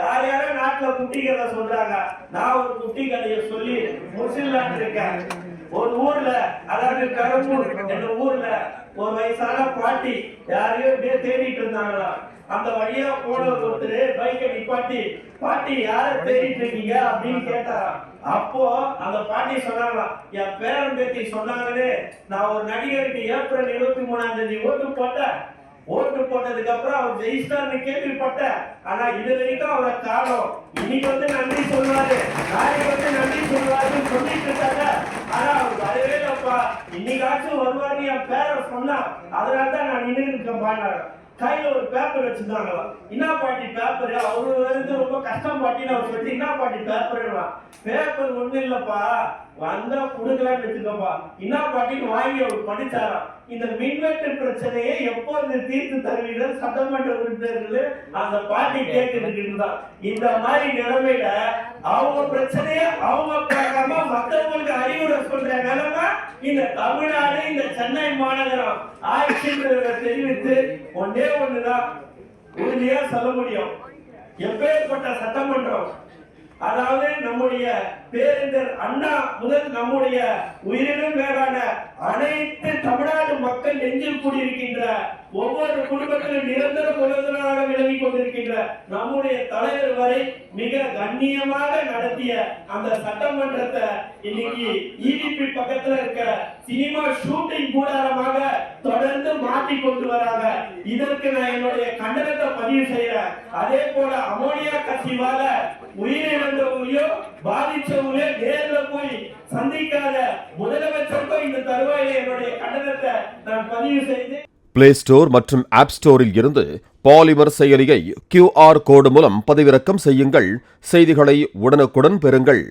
யார் யாரும் நாட்டுல குட்டி கதை சொல்றாங்க. நான் ஒரு குட்டி கதையை சொல்லி முடிச்சிடலான்னு இருக்கேன். ஒரு ஊர்ல, அதாவது கரும்பூர் என்ற ஊர்ல ஒரு வயசான பாட்டி யாரையோ அப்படியே தேடிட்டு இருந்தாங்களா. அந்த வழியா போன ஒருத்தர் பைக்கை நிப்பாட்டி, பாட்டி யார தேடிட்டு இருக்கீங்க அப்படின்னு கேட்டாராம். அப்போ அந்த பாட்டி சொன்னாங்களாம், என் பேரன் பேத்தி சொன்னாங்கன்னு நான் ஒரு நடிகருக்கு ஏப்ரல் 23ஆம் தேதி ஓட்டு போட்டதுக்கு அப்புறம் அவர் ஜெயிச்சிட்டார்னு கேள்விப்பட்டேன். ஆனா இது வரைக்கும் அவரை காணோம். இன்னைக்கு வந்து நன்றி சொல்லுவாரு, நாளைக்கு வந்து நன்றி சொல்லுவாருன்னு சொல்லிட்டு இருக்காங்க. ஆனா அவர் வரவே இல்லப்பா, இன்னைக்காச்சும் வருவாரு என் பேரை சொன்னா, அதனாலதான் நான் நின்று இருக்கேன் பாடினாரு. கையில ஒரு பேப்பர் வச்சிருந்தாங்களா. என்ன பாட்டி பேப்பர்? அவரு வந்து ரொம்ப கஷ்டம் பாட்டின்னு அவர் சொல்லி, என்ன பாட்டி பேப்பர்? பேப்பர் ஒண்ணு இல்லப்பா, வந்தா குடுக்கலான்னு வச்சுக்கப்பா. என்ன பாட்டின்னு வாங்கி அவர் படிச்சாராம். இந்த மின்வெட்டு பிரச்சனையை எப்போது தீர்த்து தருவீர்கள் சட்டமன்ற உறுப்பினர்கள் அந்த பாட்டி கேட்கிட்டு. இந்த மாதிரி நிலைமையில அவங்க பிரச்சனைய அவங்க பார்க்காம மற்றவங்களுக்கு அறிவுரை சொல்ற நிலைமை இந்த தமிழ்நாடு, இந்த சென்னை மாநகரம் ஆட்சின்றதை தெரிவித்து ஒன்னே ஒண்ணுதான் உறுதியா சொல்ல முடியும். எப்பேற்பட்ட சட்டமன்றம், அதாவது நம்முடைய பேரறிஞர் அண்ணா முதல் நம்முடைய உயிரினும் மேலான அனைத்து தமிழ்நாடு மக்கள் நெஞ்சில் கூடியிருக்கின்ற ஒவ்வொரு குடும்பத்திலும் நிரந்தர முதல்வராக விளங்கிக் கொண்டிருக்கின்ற நம்முடைய தலைவர் வரை மிக கண்ணியமாக நடத்திய அந்த சட்டமன்றத்தை இன்னைக்கு இடிபி பக்கத்துல இருக்க சினிமா ஷூட்டிங் கூடாரமாக தொடர்ந்து மாற்றி கொண்டு வராங்க. இதற்கு நான் என்னுடைய கண்டனத்தை பதிவு செய்யறேன். அதே போல அமோனியா கசிவால உயிரிழந்தவங்களையோ பாதிச்சவங்களே நேர்ல போய் சந்திக்காத முதலமைச்சருக்கும் இந்த தருவாயில என்னுடைய கண்டனத்தை நான் பதிவு செய்து பிளே ஸ்டோர் மற்றும் ஆப் ஸ்டோரில் இருந்து பாலிமர் செயலியை QR கோடு மூலம் பதிவிறக்கம் செய்யுங்கள். செய்திகளை உடனுக்குடன் பெறுங்கள்.